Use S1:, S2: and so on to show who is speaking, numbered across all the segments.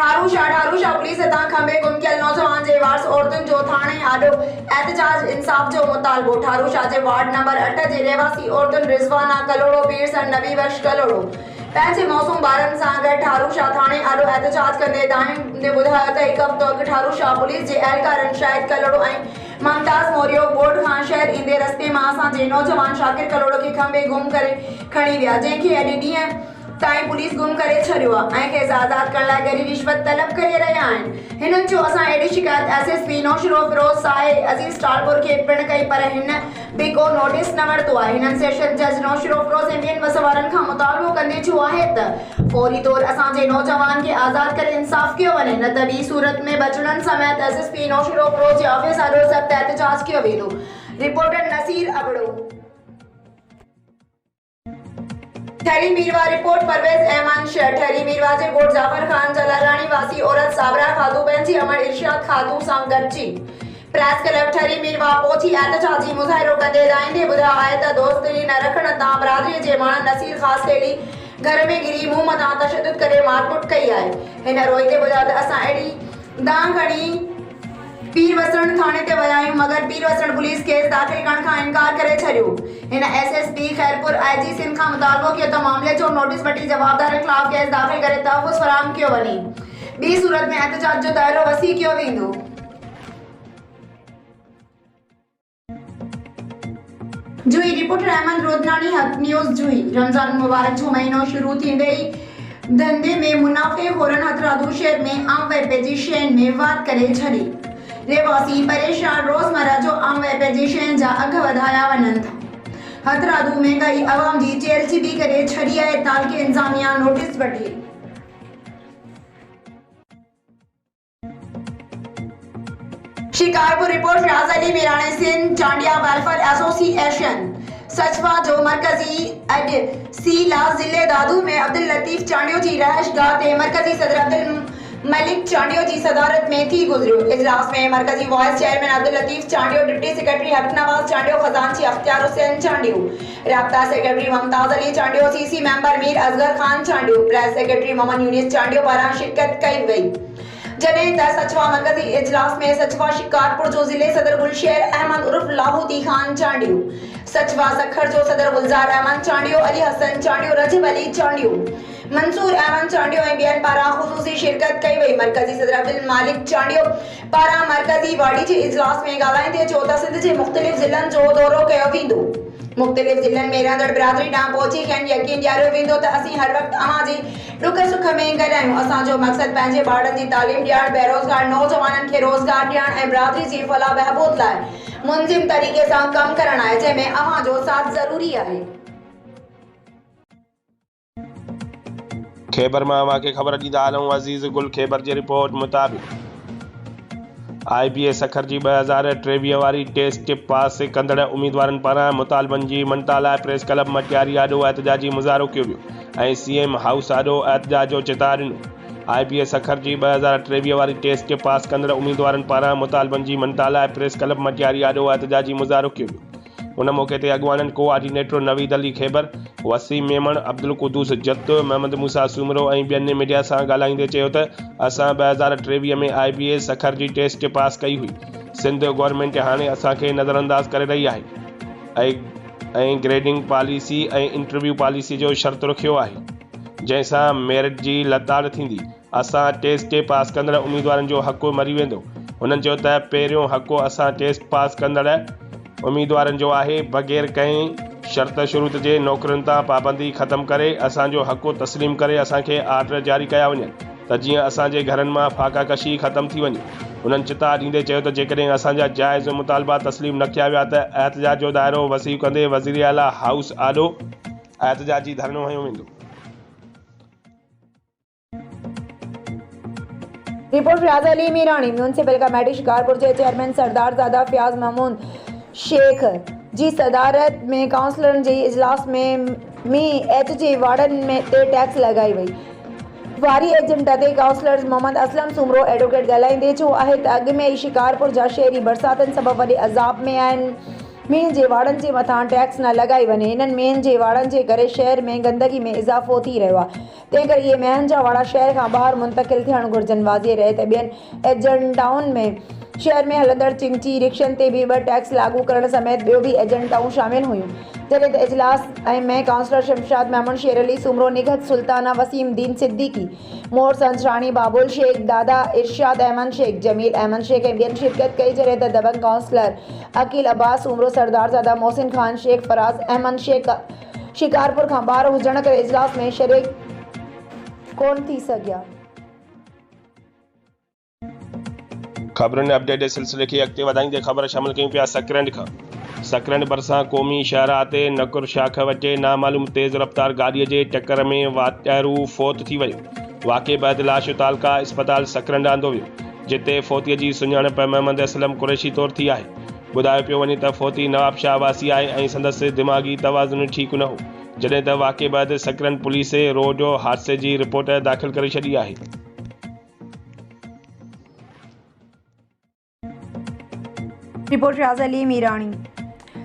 S1: ठारूशाह police हितां खंबे गुम थियल नौजवान जे वारस औरतुनि जो थाणे आॾो एहतजाज इंसाफ़ जो मुतालबो। ठारूशाह जे वार्ड नंबर 8 जे रहवासी औरतुनि रिज़वाना कलोड़ो पीरसन नबी बख्श कलोड़ो पंहिंजे मौसूम ॿारनि सां गॾु ठारूशाह थाणे आॾो एहतजाज कंदे दाइम ॿुधायो त हिकु हफ़्तो अॻु ठारूशाह पुलिस जे एहलकारनि शाहिद कलोड़ो ऐं ममताज़ मोरियो बोर्ड खां शहर ईंदे रस्ते मां असांजे नौजवान शाकिर कलोड़ो खे खंबे गुम करे खणी विया, जंहिंखे अॼु ॾींहं ताईं पुलिस गुम करे छॾियो आहे ऐं खेसि आज़ाद करण लाइ गहरी रिश्वत तलब करे रहिया आहिनि। हिननि जो असां अहिड़ी शिकायत एसएसपी नौशरो फिरोज़ साहे अज़ीज़ टालपुर खे पिणु कई, पर हिन बि को नोटिस न वरितो आहे। हिननि सेशन जज नौशरो फिरोज़ ऐं ॿियनि मसवारनि खां मुतालबो कंदे चयो आहे त फौरी तौर असांजे नौजवान खे आज़ाद करे इंसाफ़ कयो वञे, न त ॿी सूरत में बचड़नि समेत एसएसपी नौशरो फिरोज़ जे ऑफिस आॾो सख़्त एहतजाज कयो वेंदो। रिपोर्टर नसीर अबड़ो। ठहरी मीरवा रिपोर्ट परवेज अहमद शह। ठहरी मीरवा जे ॻोठ जाफर खान जलालानी वासी औरत साबरा खातू पंहिंजी अमर इरशाद खातू सां गॾिजी प्रेस क्लब ठहरी मीरवा पहुची एहतजाजी मुज़ाहिरो कंदे ॿुधायो आहे त दोस्ती न रखण तां बिरादरीअ जे माण्हुनि नसीर ख़ास तेली घर में गिरी मुंहुं मथां तशद्दुद करे मारकुट कई आहे। हिन रोईंदे ॿुधायो त असां अहिड़ी दांह खणी पीर वसण थाणे ते विया आहियूं, मगर पीर वसण पुलिस केस दाख़िल करण खां इनकार करे छॾियो। हिन एसएसपी खैरपुर आईजी सिंध खां मुतालबो कयो त मामले जो नोटिस वठी जवाबदारनि खिलाफ़ केस दाख़िल करे तहफ़्फ़ुज़ फराहम कयो वञे, ॿी सूरत में एहतजाज जो दायरो वसी कयो वेंदो। जुई रिपोर्टर अहमद रोदनानी हक न्यूज़ जुई। रमज़ान मुबारक जो महीनो शुरू थींदे ई धंधे में मुनाफ़े खोरन हथरादू शहर में आम वाइपे जी शयुनि में वात करे छॾी। रहवासी परेशान, रोज़मर्रा जो आम वाइपे जी शयुनि जा अघ वधाया वञनि था। हथरादू महांगाई अवाम जी चेलचिबी करे छॾी आहे, तालुके इंतज़ामिया नोटिस वठी शिकारपुर रिपोर्ट रियाज़ अली मीरानी सिंध चांडिया वेलफेयर एसोसिएशन सचवा जो मरकजी अॼु सीला ज़िले दादू में अब्दुल लतीफ़ चांडियो जी रहाइशगाह ते मरकजी सदर अब्दुल मलिक चांडियो जी सदारत में थी गुज़रियो। इजलास में मरकजी vice chairman Abdul Latif Chandio, deputy secretary Haqnawaz Chandio, खजांची अख्तियार हुसैन चांडियो, राब्ता secretary Mumtaz Ali Chandio, CC member Mir Asghar Khan Chandio, press secretary Mohammad Younis Chandio पारां शिरकत कई वई। जॾहिं त सचवा मरकजी इजलास में सचवा शिकारपुर जो ज़िले सदर गुलशेर अहमद उर्फ लाहौती खान चांडियो, सचवा सखर जो सदर गुलजार अहमद चांडियो, अली हसन चांडियो, रजब अली चांडियो, मंसूर अहमद चांडियो ऐं ॿियनि पारां ख़ुसूसी शिरकत कई वई। मरकजी सदर अब्दुल मालिक चांडियो पारां मरकजी वाड़ी जे इजलास में ॻाल्हाईंदे चयो त सिंध जे मुख़्तलिफ़ ज़िलनि जो दौरो कयो वेंदो, मुख़्तलिफ़ ज़िलनि में रहंदड़ बिरादरी ॾांहुं पहुची खेनि यकीन ॾियारियो वेंदो त असीं हर वक़्तु अव्हां जे ॾुख सुख में गॾु आहियूं। असांजो मक़सदु पंहिंजे ॿारनि जी तालीम ॾियणु, बेरोज़गार नौजवाननि खे रोज़गार ॾियणु ऐं बिरादरी जी फलाह बहबूद लाइ मुनज़िम तरीक़े सां कमु करणु आहे, जंहिंमें अव्हां जो साथ ज़रूरी आहे।
S2: खैबर में अव्हां खे ख़बर ॾींदा हलूं। अज़ीज़ गुल खैबर जी रिपोर्ट मुताबिक़ IBA सखर जी 2023 वारी टेस्ट पास कंदड़ उम्मीदवारनि पारां मुतालबनि जी मन्ता लाइ प्रेस क्लब मटियारी आॾो एहतजाजी मुज़ाहिरो कयो वियो ऐं CM हाउस आॾो एहतजाज जो चिता ॾिनो। IBA सखर जी 2023 वारी टेस्ट पास कंदड़ उम्मीदवारनि पारां मुतालबनि जी मन्ता लाइ प्रेस क्लब मटियारी आॾो एहतजाजी मुज़ाहिरो कयो वियो। उन मौक़े ते अॻवाननि कोआर्डिनेटर नवीद अली खैबर, वसीम मेमण, अब्दुल कुदूस जत, मोहम्मद मूसा सूमरो ऐं ॿियनि मीडिया सां ॻाल्हाईंदे चयो त असां 2023 में IBA सखर जी टेस्ट पास कई हुई। सिंध गवर्नमेंट हाणे असांखे नज़रअंदाज करे रही आहे ऐं ग्रेडिंग पॉलिसी ऐं इंटरव्यू पॉलिसी जो शर्त रखियो आहे, जंहिंसां मेरिट जी लताड़ थींदी। असां टेस्ट पास कंदड़ उम्मीदवारनि जो हक़ मरी वेंदो। हुननि चयो त पहिरियों हक़ असां टेस्ट पास कंदड़ उम्मीदवारनि जो आहे, बग़ैर कंहिं शर्त शुरूत जे नौकरियुनि तां पाबंदी ख़तमु करे असांजो हक़ तस्लीम करे असांखे आर्डर जारी कया वञनि त जीअं असांजे घरनि मां फाका कशी ख़तमु थी वञे। उन्हनि चिता ॾींदे चयो त जेकॾहिं असांजा जाइज़ मुतालबा तस्लीम न कया विया त एहतजाज जो दाइरो वसी कंदे वज़ीर आला हाउस आॾो एहतजाजी धरनो हंयो वेंदो।
S1: रिपोर्ट रियाज़ अली मीरानी। म्यूनिसिपल कमेटी शिकारपुर जे चेयरमैन सरदार ज़ादा फयाज़ महमूद शेख जी सदारत में काउंसलरनि जे इजलास में MH जे वार्डनि में ते टैक्स लॻाई वई। वारी एजेंट ते काउंसलर मोहम्मद असलम सूमरो एडवोकेट ॻाल्हाईंदे चयो आहे त अॻु में ई शिकारपुर जा शहरी बरसातनि सबबि वॾे अज़ाब में आहिनि। मीन जे वाड़नि जे मथां टैक्स न लॻाई वञे। इन्हनि मीन जे वाड़नि जे करे शहर में गंदगी में इज़ाफ़ो थी रहियो आहे। तंहिं करे इहे मेहनि जा वाड़ा शहर खां ॿाहिरि मुंतक़िल थियणु घुरिजनि। वाज़िए रहे त ॿियनि एजेंडाउनि में शहर में हलंदड़ चिंची रिक्शनि ते बि 2 टैक्स लागू करण समेत ॿियो बि एजेंडाऊं शामिल हुयूं। जॾहिं त इजलास में काउंसलर शमशाद महमूद शेर अली सुमरो निगहत सुल्ताना वसीम दीन सिद्दीकी मोर संसराणी बाबुल शेख दादा इरशाद अहमद शेख जमील अहमद शेख ऐं ॿियनि शिरकत कई। जॾहिं त दबंग काउंसलर अकील अब्बास सुमरो सरदारज़ादा मोहसिन खान शेख फराज अहमद शेख शिकारपुर खां ॿाहिरि हुजण करे इजलास में शरीक कोन थी सघिया।
S2: ख़बरुनि अपडेट जे सिलसिले खे अॻिते वधाईंदे ख़बर शामिल कयूं पिया सकरंड खां। सकरंड भरिसां क़ौमी शाहराह ते नकुर शाख वटे नामालूम तेज़ रफ़्तार गाॾीअ जे टक्कर में वाटरू फ़ौत थी वियो। वाक़े बैदि लाश तालका इस्पताल सकरंड आंदो वियो, जिते फ़ौतीअ जी सुञाणप मोहम्मद असलम कुरैशी तौरु थी आहे। ॿुधायो पियो वञे त फ़ौती नवाब शाह वासी आहे ऐं संदसि दिमाग़ी तवाज़ुन ठीकु न हो, जॾहिं त वाक़े बैदि सकरंड पुलिस रोड हादसे जी रिपोर्ट दाख़िल करे छॾी आहे।
S1: रिपोर्ट रियाज़ अली मीरानी।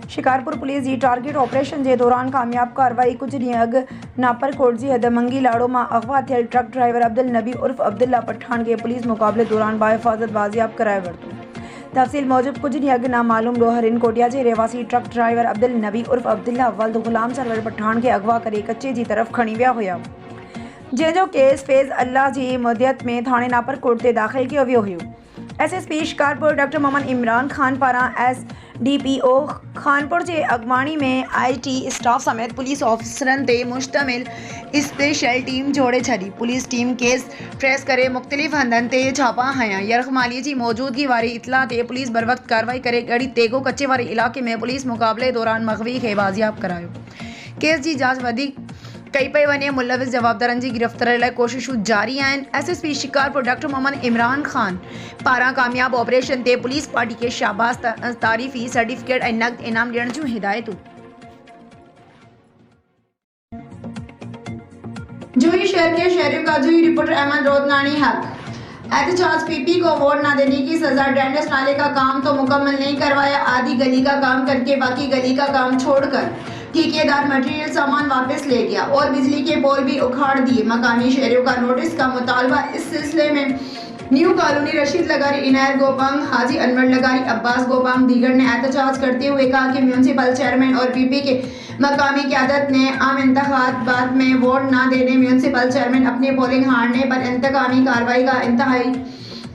S1: शिकारपुर पुलिस जी टारगेट ऑपरेशन के दौरान कामयाब कार्रवाई। कुछ ॾींहं अॻु नापरकोट जी हदमंगी लाड़ो में अगवा थियल ट्रक ड्राइवर अब्दुल नबी उर्फ अब्दुल्ला पठान के पुलिस मुक़ाबले दौरान बाहिफ़ाज़त बाज़ियाब कराए वरितो। तफ़सील मूजिब कुछ ॾींहं अॻु नामालूम ॾोहरिन कोटिया के रहवासी ट्रक ड्राइवर अब्दुल नबी उर्फ अब्दुल्ला वल्द गुलाम सरवर पठान के अगवा करे कच्चे की तरफ खणी विया हुआ, जंहिंजो केस फैज़ अल्लाह की मुद्दत में थाने नापरकोट से दाख़िल किया वियो हुयो। SSP शिकारपुर डॉक्टर मोहम्मद इमरान खान पारां SDPO खानपुर के अगवानी में IT स्टाफ समेत पुलिस ऑफिसरन ते मुश्तमिल स्पेशल टीम जोड़े छड़ी। पुलिस टीम केस ट्रेस करे मुख्तलिफ हंधन ते छापा हया। यरखमाली की मौजूदगी वारी इतला ते पुलिस बर वक्त कार्रवाई करे गड़ी तेगो कच्चे वारे इलाके में पुलिस मुकाबले दौरान मग़वी के बाजियाब करायो। केस की जांच वधीक कई पई वने। मुलविस जवाबदारन की गिरफ्तारी लाइ कोशिशूं जारी आहिनि। SSP शिकारपुर डॉक्टर मोहम्मद इमरान खान पारां कामयाब ऑपरेशन ते पुलिस पार्टी के शाबाश तारीफ़ी सर्टिफिकेट ऐं नक़द इनाम ॾियण जूं हिदायतूं। जूही शहर के शहरियों का जूही रिपोर्टर अहमद रोदनानी हक। एहतजाज PP को वोट न देने की सजा। ड्रेनेज नाले का काम तो मुकम्मल नहीं करवाया, आधी गली का काम करके बाकी गली का काम छोड़कर ठेकेदार मटेरियल सामान वापस ले गया और बिजली के पोल भी उखाड़ दिए। मकामी शहरियों का नोटिस का मुतालबा। इस सिलसिले में न्यू कॉलोनी रशीद लगारी, इनायत गोपांग, हाजी अनवर लगारी, अब्बास गोपांग दीगर ने एहतजाज करते हुए कहा कि म्यूनसिपल चेयरमैन और PP के मकामी क़यादत ने आम इंतखाबात में वोट न देने, म्यूनसिपल चेयरमैन अपने पोलिंग हारने पर इंतकामी कार्रवाई का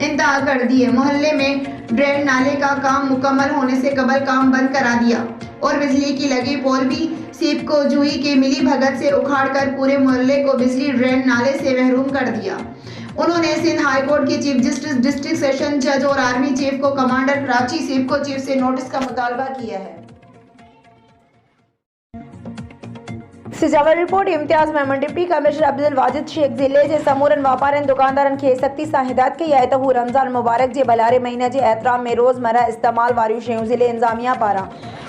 S1: इंतहा कर दिए। मोहल्ले में ड्रेन नाले का काम मुकम्मल होने से कबल काम बंद करा दिया और बिजली की लगी पोल भी सीप को जूही की मिली भगत से उखाड़कर पूरे मोहल्ले को बिजली ड्रेन नाले से महरूम कर दिया। उन्होंने सिंध हाई कोर्ट के चीफ जस्टिस, डिस्ट्रिक्ट सेशन जज और आर्मी चीफ को कमांडर कराची सीप को चीफ से नोटिस का मुतालबा किया है। सिजावर report Imtiaz Memon. Deputy commissioner Abdul Wajid Shaikh ज़िले के समूरन वापारन दुकानदारन के सख्ती से हिदायत कई है तो वो रमज़ान मुबारक के बलारे महीने के एहतराम में रोज़मर्रा इस्तेमाल वाली शयूं ज़िले इंतजामिया पारां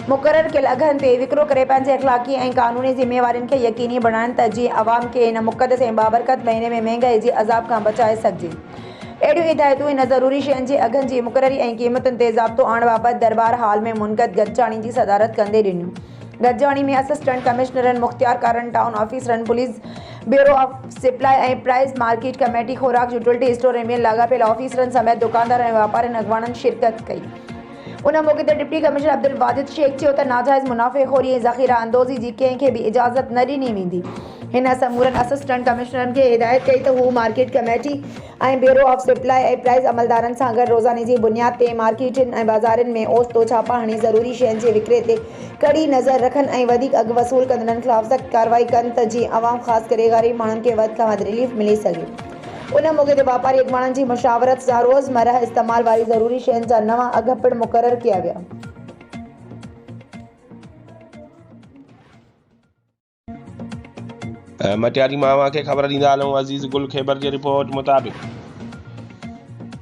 S1: मुकर्रर कयल अघनि ते विकिरो करे पंहिंजे अखलाक़ी ऐं क़ानूनी ज़िम्मेवारियुनि खे यकीनी बणाइनि त जीअं अवाम खे इन मुक़दस ऐं बाबरकत महीने में महांगाई जे अज़ाब खां बचाए सघिजे। अहिड़ियूं हिदायतूं इन ज़रूरी शयुनि जे अघनि जी मुक़ररी ऐं क़ीमतुनि ते ज़ाब्तो आणण बाबति दरबार हाल में मुनक़द गॾजाणी जी सदारत कंदे ॾिनियूं। गॾजाणी में असिस्टेंट कमिश्नरनि, मुख़्तियार कारनि, टाउन ऑफिसरनि, पुलिस ब्यूरो ऑफ सप्लाई ऐं प्राइस मार्केट कमेटी, ख़ुराक यूटिलिटी स्टोर ऐं ॿियनि लाॻापियल ऑफिसरनि समेत दुकानदार ऐं वापारियुनि अॻवाननि शिरकत कई। उन मौक़े ते डिप्टी कमिश्नर अब्दुल वाजिद शेख चयो त नाजाइज़ मुनाफ़ेख़ोरी ऐं ज़ख़ीरा अंदोज़ी जी कंहिंखे बि इजाज़त न ॾिनी वेंदी। हिन समूरनि असिस्टेंट कमिश्नरनि खे हिदायत कई त हू मार्केट कमेटी ऐं ब्यूरो ऑफ सप्लाई ऐं प्राइस अमलदारनि सां गॾु रोज़ाने जी बुनियाद ते मार्केटनि ऐं बाज़ारनि में ओचितो छापा हणी ज़रूरी शयुनि जे विकिरे ते कड़ी नज़र रखनि ऐं वधीक अघु वसूल कंदड़नि ख़िलाफ़ सख़्त कार्रवाई कनि त जीअं अवाम ख़ासि करे ग़रीब माण्हुनि खे वधि खां वधि रिलीफ मिली सघे। उन मौक़े ते वापारी अॻवाननि जी मुशावरत सां रोज़मर्रा इस्तेमाल वारी ज़रूरी शयुनि जा नवां अघ पिणु मुक़ररु कया विया।
S2: मटियारी मावा के ख़बर ॾींदा हलूं। अज़ीज़ गुल ख़ैबर जी रिपोर्ट मुताबिक़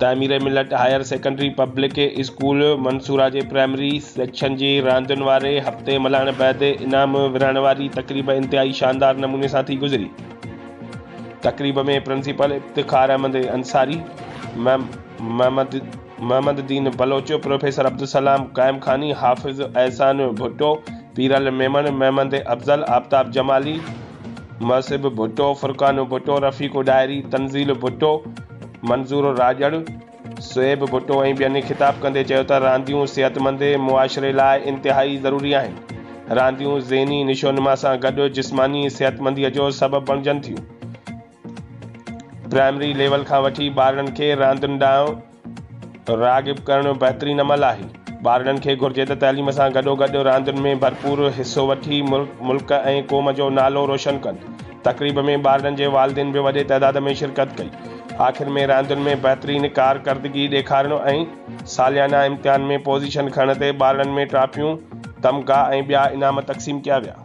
S2: तामीर मिलत higher secondary public school Mansoora जे प्राइमरी सेक्शन जी रांदियुनि वारे हफ़्ते मल्हाइण बैदि इनाम विरहाइण वारी तक़रीब इंतिहाई शानदार नमूने सां थी गुज़री। तक़रीब में प्रिंसिपल इफ्तिखार अहमद अंसारी, मोहम्मद दीन बलोच, प्रोफेसर अब्दुल सलाम कायम खानी, हाफिज एहसान भुट्टो, पीरल मेमन, महमद अफजल, आफ्ताब जमाली, मसिब भुट्टो, फुरकान भुट्टो, रफ़ीक डायरी, तंज़ील भुट्टो, मंजूर राजड़, सुएब भुट्टो ऐं ॿियनि ख़िताब कंदे चयो त रांदियूं सेहतमंद मुआशरे लाइ इंतिहाई ज़रूरी आहिनि। रांदियूं ज़हनी निशोनुमा सां गॾु जिस्मानी सेहतमंदीअ जो सबबु बणजनि थियूं। प्राइमरी लेवल खां वठी ॿारनि खे रांदियुनि ॾांहुं राग़िब करणु बहितरीन अमल आहे। ॿारनि खे घुर्जे त तइलीम सां गॾोगॾु रांदियुनि में भरपूर हिसो वठी मुल्क ऐं क़ौम जो नालो रोशन कनि। तक़रीब में ॿारनि जे वालिदैन बि वॾे तइदाद में शिरकत कई। आख़िर में रांदियुनि में बहितरीन कारकर्दगी ॾेखारण ऐं सालियाना इम्तिहान में पोज़ीशन खणण ते ॿारनि में ट्रॉफियूं, तमगा ऐं ॿिया इनाम तक़सीम किया विया।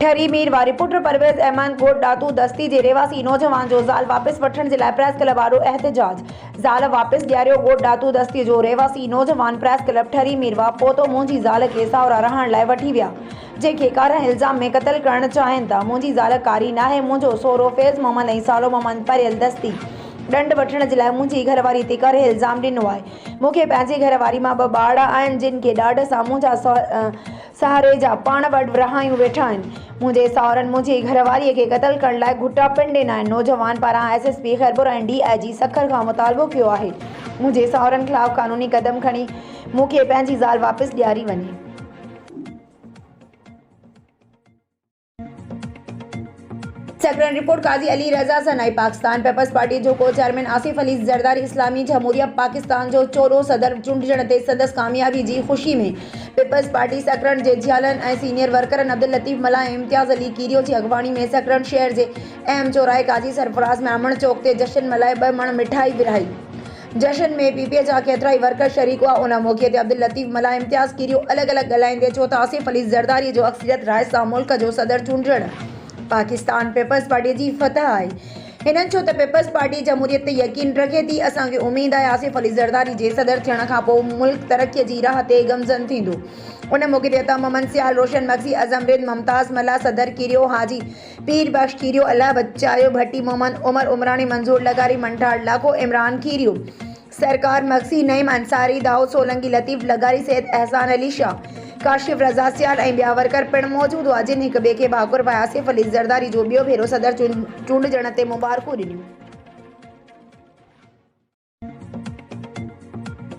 S1: ठरी मीर वारी पुट परवेज़ अहमद कोट दातू दस्ती जे रेवासी नौजवान जो ज़ाल वापस वठण जे लाइ प्रेस क्लब वारो एहतजाज। ज़ाल वापस ॾियारियो। कोट दातू दस्ती जो रेवासी नौजवान प्रेस क्लब ठरी मीर वा पोतो मुंहिंजी ज़ाल खे साहुरा रहण लाइ वठी विया, जंहिंखे कारा इल्ज़ाम में क़त्ल करणु चाहिनि था। मुंहिंजी ज़ाल कारी नाहे। मुंहिंजो सहुरो फैज़ मोहम्मद ऐं सालो मोहम्मद परियल दस्ती ॾंड वठण जे लाइ मुंहिंजी घरवारी ते करे इल्ज़ाम ॾिनो आहे। मूंखे पंहिंजे घरवारी मां 2 ॿार आहिनि, जिन खे ॾाढ सां मुंहिंजा सहारे जा पाण वटि रहायूं वेठा आहिनि। मुंहिंजे साहुरनि मुंहिंजी घरवारीअ खे क़त्ल करण लाइ घुटा पिण ॾिना आहिनि। नौजवान पारां SSP ख़ैरपुर ऐं DIG सखर खां मुतालबो कयो आहे मुंहिंजे साहुरनि ख़िलाफ़ क़ानूनी क़दम खणी मूंखे पंहिंजी ज़ाल वापसि ॾियारी वञे। सकरन रिपोर्ट काज़ी अली रज़ा सनाई। पाकिस्तान पीपल्स पार्टी जो को चेयरमैन आसिफ अली ज़रदारी इस्लामी जमहूरिया पाकिस्तान जो चोरो सदर चूंडजण ते संदसि कामयाबी जी ख़ुशी में पीपल्स पार्टी सकरन जे झियालनि ऐं सीनियर वर्करनि अब्दुल लतीफ़ मला ऐं इम्तियाज़ अली कीरियो जी अॻवानी में सकरन शहर जे अहम चौराहे काज़ी सरफराज़ मेमण चौक ते जश्न मल्हाए 2 मण मिठाई विरहाई। जश्न में PPA जा केतिराई वर्कर शरीक हुआ। उन मौक़े ते अब्दुल लतीफ़ मला इम्तियाज़ कीरियो अलॻि ॻाल्हाईंदे चयो त आसिफ अली ज़रदारी जो अक्सरियत राय सां मुल्क जो सदर चूंडजण पाकिस्तान पीपल्स पार्टी जी फतह आहे। हिननि चयो त पीपल्स पार्टी जमहूरियत ते यकीन रखे थी। असांखे उमेद आहे आसिफ अली ज़रदारी जे सदर थियण खां पोइ मुल्क तरक़ीअ जी राह ते गमज़न थींदो। उन मौक़े ते अता मोहम्मद सियाल, रोशन मक्सी, अज़म रिद, मुमताज़ मला, सदर कीरियो, हाजी पीर बख्श कीरियो, अल्लाह बचायो भट्टी, मोहम्मद उमर उमरानी, मंजूर लगारी, मंठाड़ लाखो, इमरान कीरियो, सरकार मक्सी, नईम अंसारी, दाऊद सोलंकी, लतीफ़ लगारी, सैयद एहसान अली शाह, काशिफ रज़ा सियाल ऐं ॿिया वर्कर पिण मौजूदु हुआ, जिन हिक ॿिए खे भाकुर पाए आसिफ अली ज़रदारी जो ॿियो भेरो सदर चूंडजण ते मुबारकूं ॾिनियूं।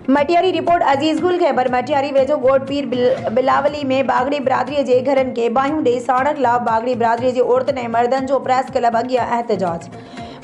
S1: मटियारी रिपोर्ट अज़ीज़ गुल ख़ैबर मटियारी वेझो ॻोठ पीर बिलावली में बागड़ी बिरादरीअ जे घरनि खे बाहियूं ॾेई साण ख़िलाफ़ बागड़ी बिरादरीअ जे औरतुनि ऐं मर्दनि जो प्रेस क्लब अॻियां एहतजाज।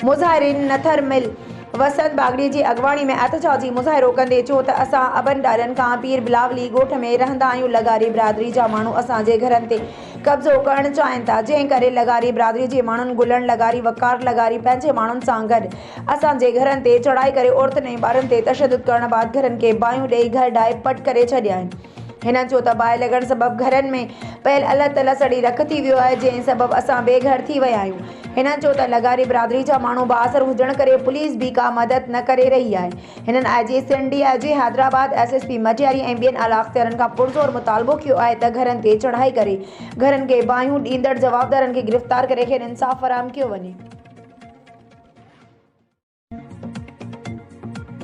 S1: मुज़ाहिरीन नथर मिल वसंत बागड़ी जी अॻवानी में एहतजाजी मुज़ाहिरो कंदे चयो त असां अबनि ॾाॾनि खां पीर बिलावली ॻोठ में रहंदा आहियूं। लगारी बिरादरी जा माण्हू असांजे घरनि ते कब्ज़ो करणु चाहिनि था, जंहिं करे लगारी बिरादरी जे माण्हुनि गुलण लगारी, वकार लगारी पंहिंजे माण्हुनि सां गॾु असांजे घरनि ते चढ़ाई करे औरतुनि ऐं ॿारनि ते तशदुद करण बाद घरनि खे बाहियूं ॾेई घर ॾाहे पट करे छॾिया आहिनि। हिननि चयो त बाहि लॻण सबबु घरनि में पयल अल तल सड़ी रख थी वियो आहे, जंहिं सबबु असां बेघर थी विया आहियूं। हिननि चयो त लगारी बिरादरी जा माण्हू बाअसर हुजण करे पुलिस बि का मदद न करे रही आहे। हिननि IG Sindh, DIG Hyderabad, SSP Matiari ऐं ॿियनि आला अख़्तियारनि खां पुरज़ोर मुतालबो कयो आहे त घरनि ते चढ़ाई करे घरनि खे बाहियूं ॾींदड़ जवाबदारनि खे गिरफ़्तार करे खेनि इंसाफ़ फराहम कयो वञे।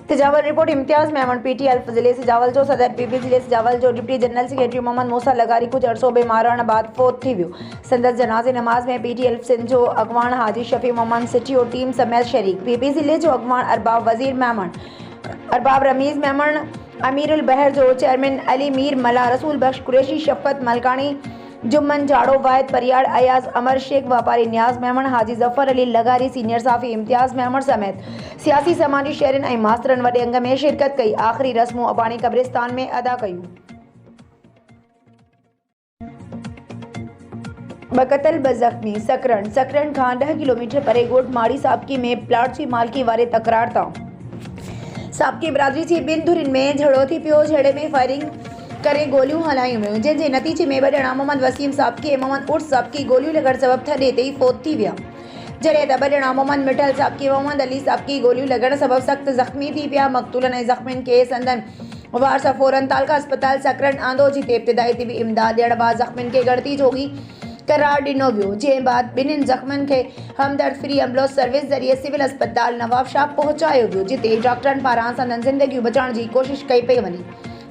S1: सिजावल रिपोर्ट इम्तियाज़ मेमण PTL ज़िले सिजावल जो सदर PP ज़िले सिजावल जो डिप्टी जनरल सेक्रेटरी मोहम्मद मूसा लगारी कुछ अरसो बीमार रहण बाद फोत थी वियो। संदसि जनाज़े नमाज़ में PTL सिंध जो अॻवान हाजी शफ़ी मोहम्मद सिटी और टीम समेत शरीक। PP ज़िले जो अॻवान अरबाब वज़ीर मेमण, अरबाब रमीज़ मेमण, अमीरुल बहर जो चेयरमैन अली मीर मला, रसूल बख्श कुरैशी, शफ़क़त मलकानी, जुम्मन जाड़ो, वाहिद परियाड़, अयाज अमर शेख, वापारी न्याज मेमण, हाजी ज़फ़र अली लगारी, सीनियर साफ़ी इम्तियाज़ मेमण समेत सियासी समाजी शहरनि ऐं मास्तरनि वॾे अंग में शिरकत कई। आख़िरी रस्मूं अबाणी कब्रिस्तान में अदा कयूं। 2 क़त्ल 2 ज़ख़्मी। सकरन खां 10 किलोमीटर परे ॻोठ माड़ी साबकी में प्लाट जी मालिकी वारे तकरार तां साबकी बिरादरी जी 2 धुरियुनि में झड़ो थी पियो। झड़े में फायरिंग करे गोलियूं हलायूं वयूं, जंहिंजे नतीजे में 2 ॼणा मोहम्मद वसीम साबकी ऐं मोहम्मद उर्स साबकी गोलियूं लॻण सबबु थॾे ते ई फोत थी विया, जॾहिं त 2 ॼणा मोहम्मद मिठल साबकी, मोहम्मद अली साबकी गोलियूं लॻण सबबु सख़्त ज़ख़्मी थी पिया। मक़तूलनि ऐं ज़ख़्मियुनि खे संदनि वारसा फ़ौरन तालका अस्पताल सकरन आंदो, जिते इब्तिदाई तिबी इमदाद ॾियण बाद ज़ख़्मियुनि खे गणती जोगी करार ॾिनो वियो, जंहिं बाद ॿिन्हिनि ज़ख़्मनि खे हमदर्द फ्री एम्बुलेंस सर्विस ज़रिए सिविल अस्पताल नवाबशाह पहुचायो वियो, जिते डॉक्टरनि पारां संदनि ज़िंदगियूं बचाइण जी कोशिश कई पई वञे,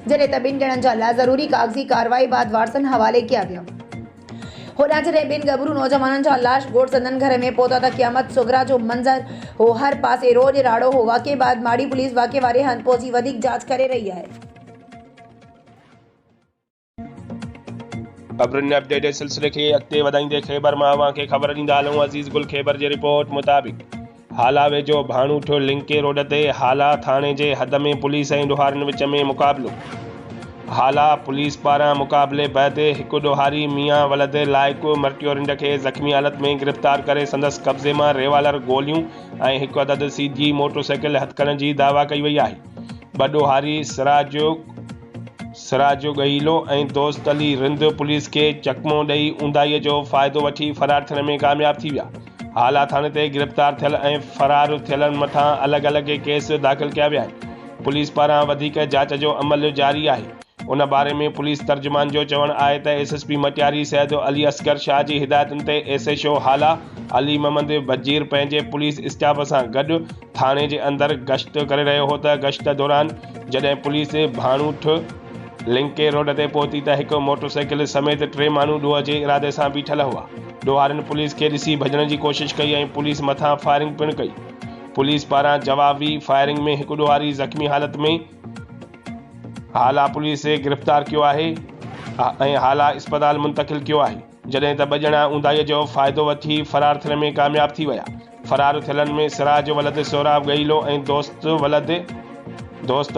S1: जॾहिं त ॿिनि ॼणनि जा लाइ ज़रूरी कागज़ी कार्रवाई बाद वारसनि हवाले कया विया। होॾां जॾहिं ॿिनि गबरू नौजवाननि जा लाश ॻोठ संदनि घर में पहुता त क़यामत सुगरा जो मंज़र हो हर पासे रोज़ राड़ो हो। वाक़े बाद माड़ी पुलिस वाक़े वारे हंधि पहुची वधीक जांच करे रही आहे।
S2: ख़बरुनि अपडेट जे सिलसिले खे अॻिते वधाईंदे ख़ैबर मां अव्हां खे ख़बर ॾींदा हलूं। अज़ीज़ गुल ख़ैबर जी रिपोर्ट मुताबिक़ हाला वेझो भाणूठो लिंके रोड ते हाला थाणे जे हद में पुलिस ऐं ॾोहारनि विच में मुक़ाबिलो। हाला पुलिस पारां मुक़ाबले बैदि हिकु ॾोहारी मियां वलद लाइक़ु मटियो रिंड खे ज़ख़्मी हालत में गिरफ़्तार करे संदसि कब्ज़े मां रिवाल्वर गोलियूं ऐं हिकु अदद सीजी मोटरसाइकिल हथ करण जी दावा कई वई आहे। ॿ ॾोहारी सिराजो गहीलो ऐं दोस्त अली रिंद पुलिस खे चकमो ॾेई ऊंदाईअ जो फ़ाइदो वठी फ़रार थियण में कामयाब थी विया। हाला थाणे ते गिरफ़्तार थियल ऐं फ़रार थियलनि मथां अलॻि अलॻि केस दाख़िल कया विया आहिनि। पुलिस पारां वधीक जांच जो अमल जारी आहे। उन बारे में पुलिस तर्जुमान जो चवणु आहे त एसएसपी मटियारी सैद अली असगर शाह जी हिदायतुनि ते एसएचओ हाला अली मोहम्मद बजीर पंहिंजे पुलिस स्टाफ सां गॾु थाणे जे अंदरि गश्त करे रहियो हो त गश्त दौरान जॾहिं पुलिस भाणूठ लिंके रोड ते पहुती त हिकु मोटरसाइकिल समेत 3 माण्हू ॾोह जे इरादे सां बीठल हुआ। ॾोहारनि पुलिस खे ॾिसी भॼण जी कोशिश कई ऐं पुलिस मथां फायरिंग पिणु कई। पुलिस पारां जवाबी फायरिंग में हिकु ॾोहारी ज़ख़्मी हालत में हाला पुलिस गिरफ़्तार कयो आहे ऐं हाला अस्पताल मुंतक़िल कयो आहे, जॾहिं त 2 ॼणा ऊंदाईअ जो फ़ाइदो वठी फ़रार थियण में कामयाब थी विया। फ़रार थियलनि में सिराज वलद सोराब गहीलो ऐं दोस्त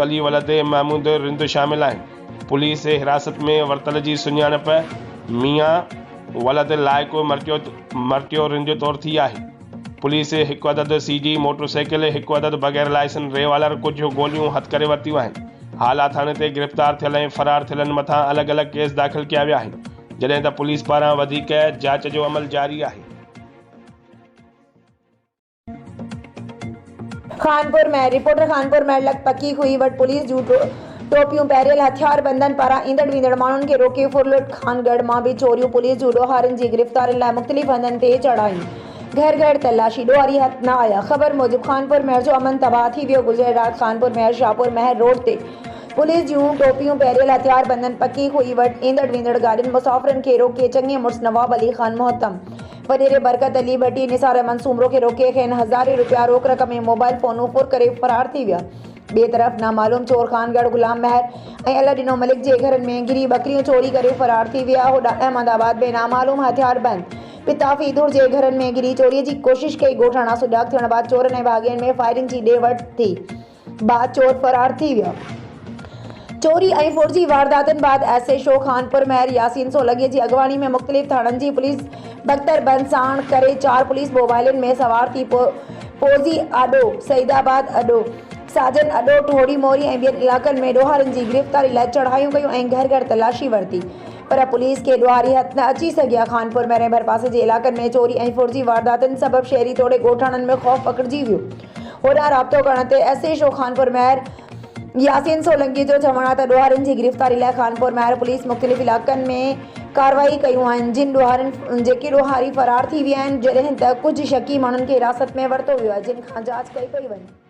S2: अली वलद महमूद रिंद शामिल आहिनि। पुलिस हिरासत में वरतल जी सुञाणप मियां वलद लाइक़ु मटियो रिंद तौरु थी आहे। पुलिस हिकु अदद सीजी मोटरसाइकिल, हिकु अदद बग़ैर लाइसेंस रिवाल्वर, कुझु गोलियूं हथ करे वरितियूं आहिनि। हाला थाणे ते गिरफ़्तार थियल ऐं फ़रार थियलनि मथां अलॻि अलॻि केस दाख़िल कया विया आहिनि, जॾहिं त पुलिस पारां वधीक जांच जो अमल जारी आहे।
S1: खानपुर में रिपोर्टर खानपुर में लखपकी हुई वटि पुलिस जूं टोपियूं पहिरियल हथियार बंदनि पारां ईंदड़ वेंदड़ माण्हुनि खे रोके फुरलुट खानगढ़ मां बि चोरियूं। पुलिस जूं ॾोहारनि जी गिरफ़्तारी लाइ मुख़्तलिफ़ हंधनि ते चढ़ायूं, घर घर तलाशी, ॾोहारी हथ न आया। ख़बर मूजिब खानपुर महर जो अमन तबाह थी वियो। गुज़िरियल राति खानपुर महर शाहपुर महर रोड ते पुलिस जूं टोपियूं पहिरियल हथियार बंदनि पकी हुई वटि ईंदड़ वेंदड़ गाॾियुनि मुसाफ़िरनि खे रोके चङे मुड़ुस नवाब अली ख़ान मोहतम, वॾेरे बरकत अली भट्टी, निसार अहमद सूमरो खे रोके खेनि हज़ारे रुपया रोक रक़म में मोबाइल फ़ोनूं फुर करे फ़रार थी विया। ॿिए तरफ़ नामालूम चोर खानगढ़ गुलाम महर ऐं अलादीनो मलिक जे घरनि में गिरी बकरियूं चोरी करे फ़रार थी विया। होॾां अहमदाबाद में नामालूम हथियार बंद पिताफ़ी धुर जे घरनि में गिरी चोरीअ जी कोशिश कई। ॻोठाणा सुजाॻ थियण बाद चोरनि ऐं भाॻियनि में फायरिंग जी ॾे वठि थी, बाद चोर फ़रार थी विया। चोरी ऐं फुर्जी वारदातुनि बाद एसएचओ खानपुर महर यासीन सोलंकीअ जी अॻवानी में मुख़्तलिफ़ थाणनि जी पुलिस बख़्तर साण करे 4 पुलिस मोबाइलनि में सवार थी पोज़ी आॾो, सईदाबाद अॾो, साजन अॾो, ठोड़ी मोरी ऐं ॿियनि इलाइक़नि में ॾोहारनि जी गिरफ़्तारी लाइ चढ़ायूं कयूं ऐं घर घर तलाशी वरिती, पर पुलिस खे ॾोहारी हथ न अची सघिया। खानपुर महर ऐं भरपासे जे इलाइक़नि में चोरी ऐं फुर्जी वारदातुनि सबबि शहरी तोड़े ॻोठाणनि में ख़ौफ़ पकिड़िजी वियो। होॾां राब्तो करण ते एसएचओ खानपुर महर यासीन सोलंकी जो चवणु आहे त ॾोहारनि जी गिरफ़्तारी लाइ खानपुर महर पुलिस मुख़्तलिफ़ इलाइक़नि में कार्रवाई कयूं आहिनि। जेके ॾोहारी फ़रार थी विया आहिनि, जॾहिं त कुझु शकी माण्हुनि खे हिरासत में वरितो वियो आहे, जिन खां जांच कई पई वञे।